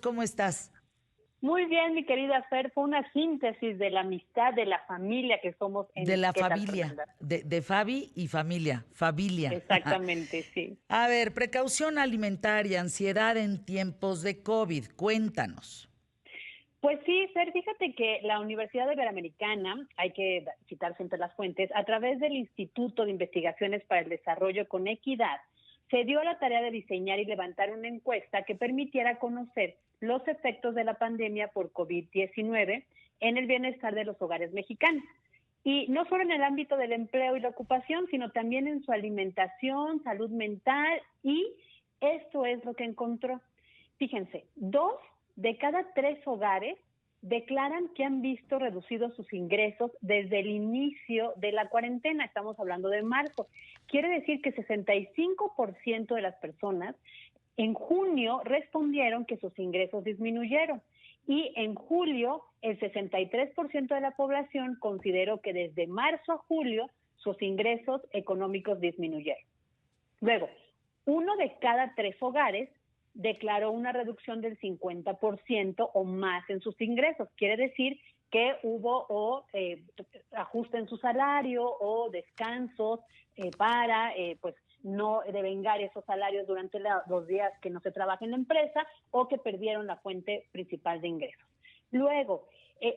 ¿Cómo estás? Muy bien, mi querida Fer, fue una síntesis de la amistad, de la familia que somos De en la ¿Qué tal, familia, Fernanda? de Fabi y familia, familia. Exactamente, sí. A ver, precaución alimentaria, ansiedad en tiempos de COVID, cuéntanos. Pues sí, Fer, fíjate que la Universidad Iberoamericana, hay que citar siempre las fuentes, a través del Instituto de Investigaciones para el Desarrollo con Equidad, se dio a la tarea de diseñar y levantar una encuesta que permitiera conocer los efectos de la pandemia por COVID-19 en el bienestar de los hogares mexicanos. Y no solo en el ámbito del empleo y la ocupación, sino también en su alimentación, salud mental, y esto es lo que encontró. Fíjense, 2 de cada 3 hogares declaran que han visto reducidos sus ingresos desde el inicio de la cuarentena. Estamos hablando de marzo. Quiere decir que 65% de las personas en junio respondieron que sus ingresos disminuyeron y en julio el 63% de la población consideró que desde marzo a julio sus ingresos económicos disminuyeron. Luego, 1 de cada 3 hogares declaró una reducción del 50% o más en sus ingresos. Quiere decir que hubo ajuste en su salario o descansos para pues no devengar esos salarios durante los días que no se trabaja en la empresa o que perdieron la fuente principal de ingresos. Luego,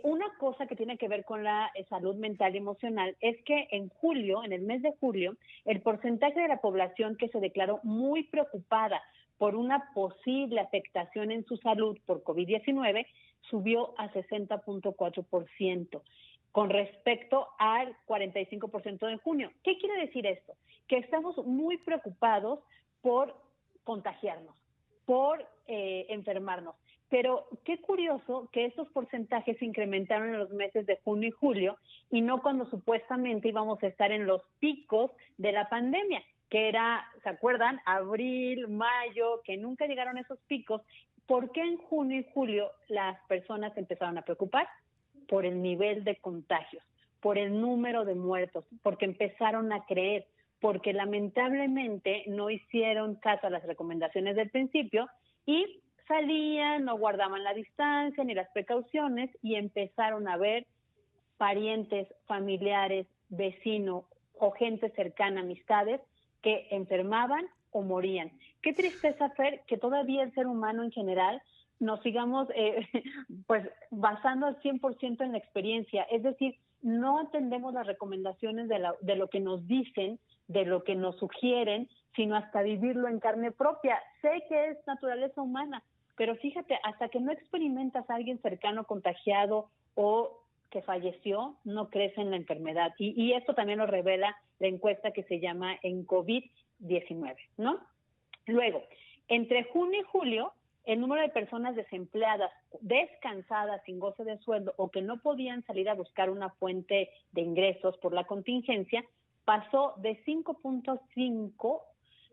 una cosa que tiene que ver con la salud mental y emocional es que en julio, en el mes de julio, el porcentaje de la población que se declaró muy preocupada por una posible afectación en su salud por COVID-19 subió a 60.4% con respecto al 45% de junio. ¿Qué quiere decir esto? Que estamos muy preocupados por contagiarnos, por enfermarnos. Pero qué curioso que estos porcentajes se incrementaron en los meses de junio y julio y no cuando supuestamente íbamos a estar en los picos de la pandemia, que era, ¿se acuerdan? Abril, mayo, que nunca llegaron esos picos. ¿Por qué en junio y julio las personas se empezaron a preocupar? Por el nivel de contagios, por el número de muertos, porque empezaron a creer, porque lamentablemente no hicieron caso a las recomendaciones del principio y salían, no guardaban la distancia ni las precauciones y empezaron a ver parientes, familiares, vecinos o gente cercana, amistades, que enfermaban o morían. Qué tristeza, Fer, que todavía el ser humano en general nos sigamos pues basando al 100% en la experiencia, es decir, no atendemos las recomendaciones de lo que nos dicen, de lo que nos sugieren, sino hasta vivirlo en carne propia. Sé que es naturaleza humana, pero fíjate, hasta que no experimentas a alguien cercano contagiado o que falleció, no crees en la enfermedad. Y esto también lo revela la encuesta que se llama En COVID-19, ¿no? Luego, entre junio y julio, el número de personas desempleadas, descansadas, sin goce de sueldo o que no podían salir a buscar una fuente de ingresos por la contingencia, pasó de 5.5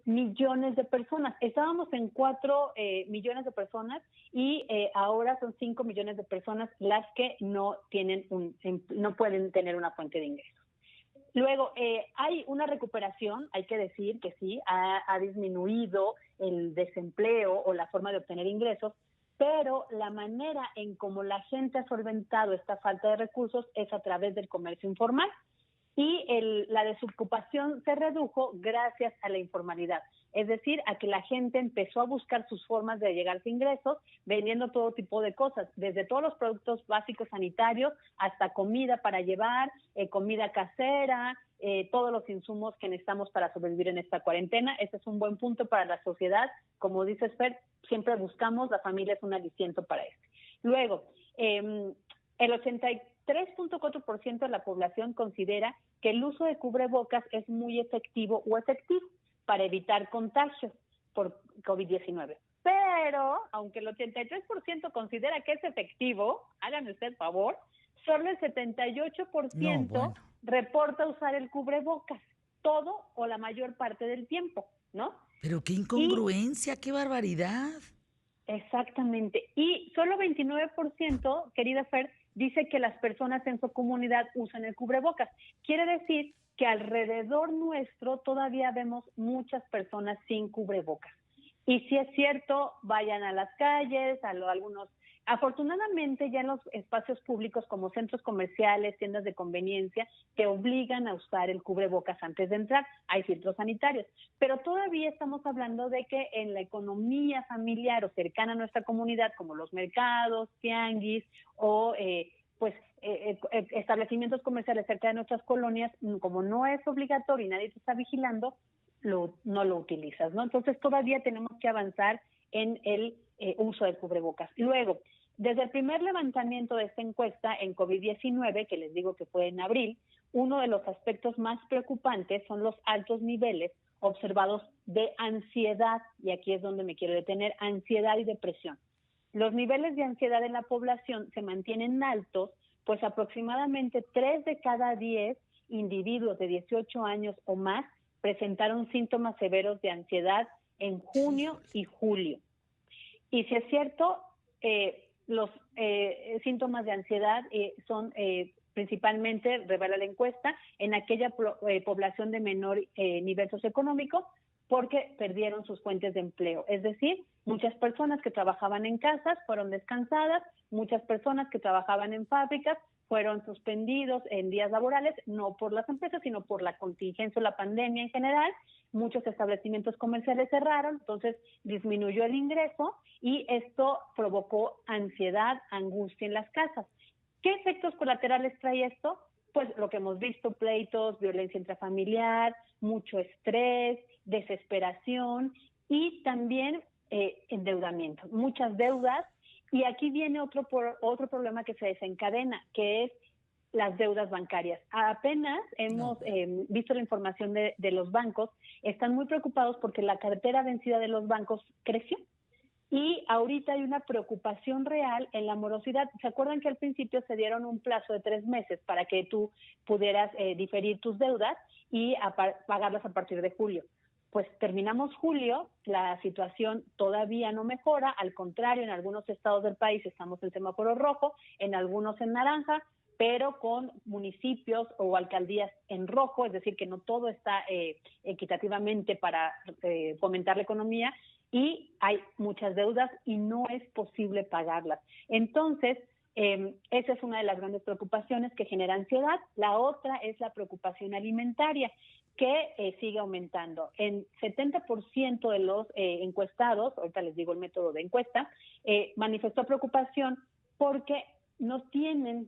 millones de personas. Estábamos en 4 millones de personas y ahora son 5 millones de personas las que no pueden tener una fuente de ingresos. Luego, hay una recuperación, hay que decir que sí, ha disminuido el desempleo o la forma de obtener ingresos, pero la manera en cómo la gente ha solventado esta falta de recursos es a través del comercio informal y la desocupación se redujo gracias a la informalidad, es decir, a que la gente empezó a buscar sus formas de llegarse a ingresos vendiendo todo tipo de cosas, desde todos los productos básicos sanitarios hasta comida para llevar, comida casera, todos los insumos que necesitamos para sobrevivir en esta cuarentena. Este es un buen punto para la sociedad. Como dices, Fer, siempre buscamos, la familia es un aliciento para esto. Luego, el 83.4% de la población considera que el uso de cubrebocas es muy efectivo o efectivo para evitar contagios por COVID-19. Pero, aunque el 83% considera que es efectivo, háganme usted el favor, solo el No, bueno. 78% reporta usar el cubrebocas, todo o la mayor parte del tiempo, ¿no? Pero qué Y incongruencia, qué barbaridad. exactamente. Y solo 29%, querida Fer, dice que las personas en su comunidad usan el cubrebocas. Quiere decir que alrededor nuestro todavía vemos muchas personas sin cubrebocas. Y si es cierto, vayan a las calles, algunos. Afortunadamente ya en los espacios públicos como centros comerciales, tiendas de conveniencia, te obligan a usar el cubrebocas antes de entrar. Hay filtros sanitarios. Pero todavía estamos hablando de que en la economía familiar o cercana a nuestra comunidad, como los mercados, tianguis o establecimientos comerciales cerca de nuestras colonias, como no es obligatorio y nadie te está vigilando, no lo utilizas, ¿no? Entonces todavía tenemos que avanzar en el uso del cubrebocas. Luego, desde el primer levantamiento de esta encuesta en COVID-19, que les digo que fue en abril, uno de los aspectos más preocupantes son los altos niveles observados de ansiedad, y aquí es donde me quiero detener, ansiedad y depresión. Los niveles de ansiedad en la población se mantienen altos, pues aproximadamente 3 de cada 10 individuos de 18 años o más presentaron síntomas severos de ansiedad en junio y julio. Y si es cierto, los síntomas de ansiedad son principalmente, revela la encuesta, en aquella población de menor nivel socioeconómico, porque perdieron sus fuentes de empleo. Es decir, muchas personas que trabajaban en casas fueron descansadas, muchas personas que trabajaban en fábricas fueron suspendidos en días laborales, no por las empresas, sino por la contingencia o la pandemia en general. Muchos establecimientos comerciales cerraron, entonces disminuyó el ingreso y esto provocó ansiedad, angustia en las casas. ¿Qué efectos colaterales trae esto? Pues lo que hemos visto, pleitos, violencia intrafamiliar, mucho estrés, desesperación y también endeudamiento, muchas deudas. Y aquí viene otro problema que se desencadena, que es las deudas bancarias. Apenas hemos visto la información de los bancos, están muy preocupados porque la cartera vencida de los bancos creció. Y ahorita hay una preocupación real en la morosidad. ¿Se acuerdan que al principio se dieron un plazo de 3 meses para que tú pudieras diferir tus deudas y pagarlas a partir de julio? Pues terminamos julio, la situación todavía no mejora, al contrario, en algunos estados del país estamos en semáforo rojo, en algunos en naranja, pero con municipios o alcaldías en rojo, es decir, que no todo está equitativamente para fomentar la economía, y hay muchas deudas y no es posible pagarlas. Entonces, esa es una de las grandes preocupaciones que genera ansiedad. La otra es la preocupación alimentaria, que sigue aumentando. En 70% de los encuestados, ahorita les digo el método de encuesta, manifestó preocupación porque no tienen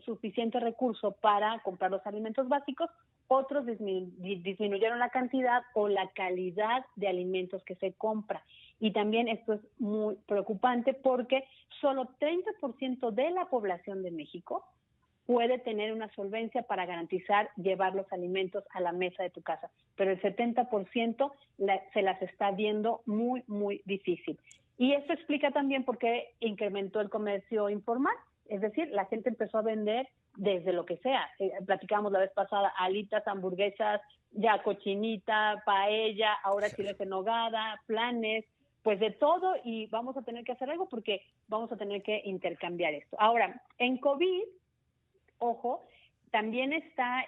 suficiente recurso para comprar los alimentos básicos. Otros disminuyeron la cantidad o la calidad de alimentos que se compra. Y también esto es muy preocupante porque solo 30% de la población de México puede tener una solvencia para garantizar llevar los alimentos a la mesa de tu casa, pero el 70% se las está viendo muy, muy difícil. Y esto explica también por qué incrementó el comercio informal, es decir, la gente empezó a vender desde lo que sea. Platicábamos la vez pasada, alitas, hamburguesas, ya cochinita, paella, ahora chiles en nogada, planes, pues de todo, y vamos a tener que hacer algo porque vamos a tener que intercambiar esto. Ahora, en COVID, ojo, también está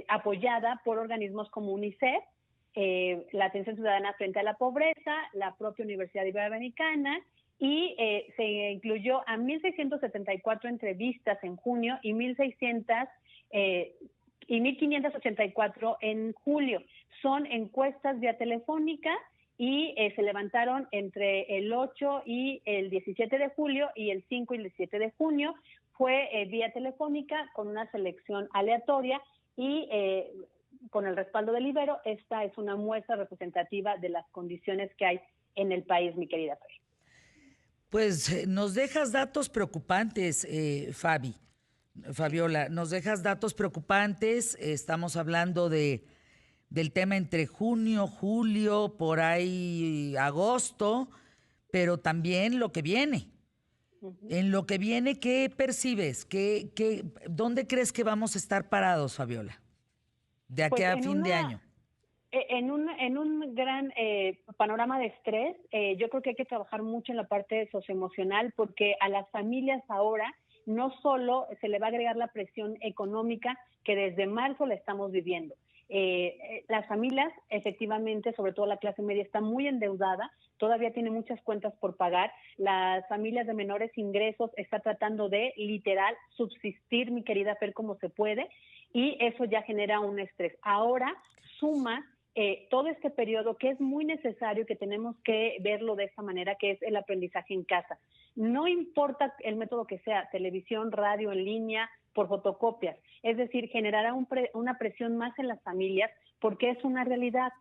apoyada por organismos como UNICEF, la Atención Ciudadana Frente a la Pobreza, la propia Universidad Iberoamericana, y se incluyó a 1.674 entrevistas en junio y 1.584 en julio. Son encuestas vía telefónica y se levantaron entre el 8 y el 17 de julio y el 5 y el 17 de junio. Fue vía telefónica con una selección aleatoria y con el respaldo del Ibero. Esta es una muestra representativa de las condiciones que hay en el país, mi querida Fer. Pues nos dejas datos preocupantes, Fabiola, nos dejas datos preocupantes. Estamos hablando del tema entre junio, julio, por ahí agosto, pero también lo que viene. En lo que viene, ¿qué percibes? ¿Dónde crees que vamos a estar parados, Fabiola? De aquí a fin de año. En un gran panorama de estrés, yo creo que hay que trabajar mucho en la parte socioemocional, porque a las familias ahora no solo se le va a agregar la presión económica que desde marzo la estamos viviendo. Las familias, efectivamente, sobre todo la clase media, está muy endeudada, todavía tiene muchas cuentas por pagar. Las familias de menores ingresos están tratando de, literal, subsistir, mi querida Fer, como se puede, y eso ya genera un estrés. Ahora suma todo este periodo que es muy necesario, que tenemos que verlo de esta manera, que es el aprendizaje en casa. No importa el método que sea, televisión, radio, en línea, por fotocopias. Es decir, generará una presión más en las familias porque es una realidad.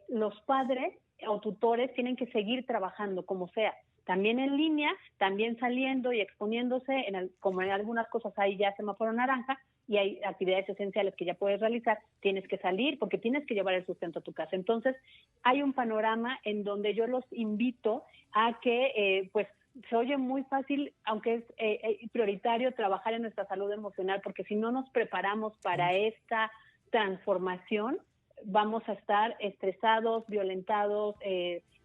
Los padres o tutores tienen que seguir trabajando como sea. También en línea, también saliendo y exponiéndose, como en algunas cosas hay ya semáforo naranja, y hay actividades esenciales que ya puedes realizar, tienes que salir porque tienes que llevar el sustento a tu casa. Entonces, hay un panorama en donde yo los invito a que, pues, se oye muy fácil, aunque es prioritario trabajar en nuestra salud emocional, porque si no nos preparamos para esta transformación, vamos a estar estresados, violentados,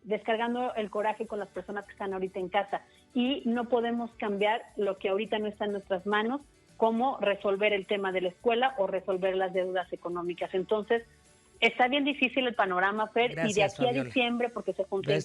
descargando el coraje con las personas que están ahorita en casa. Y no podemos cambiar lo que ahorita no está en nuestras manos, como resolver el tema de la escuela o resolver las deudas económicas. Entonces, está bien difícil el panorama, Fer, Gracias, y de aquí Fabiola. a diciembre, porque se cumplen